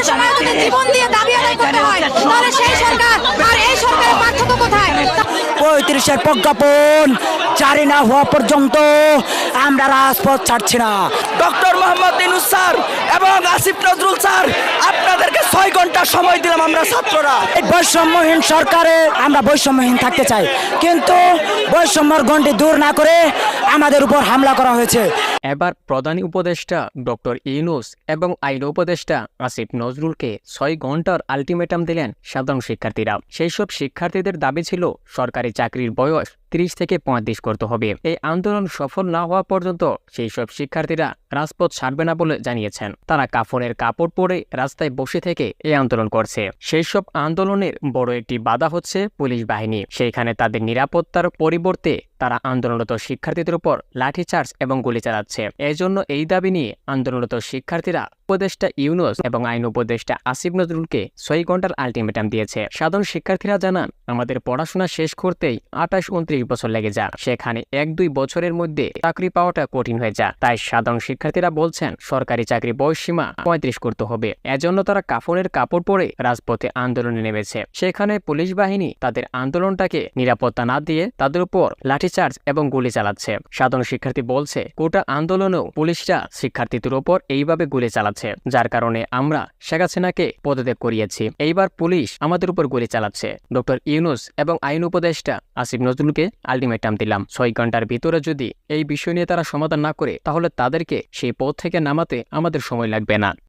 সময় আমাদের জীবন দিয়ে দাবি আদায় করতে হয়, তাহলে সেই সরকার আর এই সরকারের পার্থক্য কোথায়? 35-এর প্রজ্ঞাপন জারি না হওয়া পর্যন্ত আমরা রাজপথ ছাড়ছি না। ডক্টর মোহাম্মদ ইউনূস স্যার এবং আসিফ নজরুল স্যার, আপনাদেরকে 6 ঘন্টা সময় দিলাম আমরা ছাত্ররা। এই বৈষম্যহীন সরকারে আমরা বৈষম্যহীন থাকতে চাই, কিন্তু বৈষম্যর গণ্ডি দূর না করে আমাদের উপর হামলা করা হয়েছে। এবার প্রধান উপদেষ্টা ডক্টর ইউনূস এবং আইন উপদেষ্টা আসিফ নজরুলকে 6 ঘন্টার আলটিমেটাম দিলেন সাধারণ শিক্ষার্থীরা। সেই সব শিক্ষার্থীদের দাবি ছিল সরকারি চাকরির বয়স 30 থেকে 35 করতে হবে। এই আন্দোলন সফল না হওয়া পর্যন্ত সেই সব শিক্ষার্থীরা রাজপথ ছাড়বে না বলে জানিয়েছেন। তারা কাফনের কাপড় পরে রাস্তায় বসে থেকে এই আন্দোলন করছে। সেই সব আন্দোলনের বড় একটি বাধা হচ্ছে পুলিশ বাহিনী। সেইখানে তাদের নিরাপত্তার পরিবর্তে তারা আন্দোলনরত শিক্ষার্থীদের উপর লাঠিচার্জ এবং গুলি চালাচ্ছে। এজন্য এই দাবি নিয়ে আন্দোলনরত শিক্ষার্থীরা উপদেষ্টা ইউনূস এবং আইন উপদেষ্টা আসিফ নজরুলকে 6 ঘন্টার আলটিমেটাম দিয়েছে। সাধারণ শিক্ষার্থীরা জানান, আমাদের পড়াশোনা শেষ করতেই 28-29 বছর লেগে যায়, সেখানে 1-2 বছরের মধ্যে চাকরি পাওয়াটা কঠিন হয়ে যায়। তাই সাধারণ শিক্ষার্থীরা বলছেন সরকারি চাকরি বয়সসীমা 35 করতে হবে। এজন্য তারা কাফনের কাপড় পরে রাজপথে আন্দোলনে নেমেছে। সেখানে পুলিশ বাহিনী তাদের আন্দোলনটাকে নিরাপত্তা না দিয়ে তাদের উপর লাঠিচার্জ এবং গুলি চালাচ্ছে। সাধারণ শিক্ষার্থী বলছে, কোটা আন্দোলনেও পুলিশরা শিক্ষার্থীদের উপর এইভাবে গুলি চালাচ্ছে, যার কারণে আমরা শেখ হাসিনাকে পদত্যাগ করিয়েছি। এইবার পুলিশ আমাদের উপর গুলি চালাচ্ছে। ডক্টর ইউনূস এবং আইন উপদেষ্টা আসিফ নজরুলকে আলটিমেটাম দিলাম, 6 ঘন্টার ভিতরে যদি এই বিষয় নিয়ে তারা সমাধান না করে, তাহলে তাদেরকে সেই পদ থেকে নামাতে আমাদের সময় লাগবে না।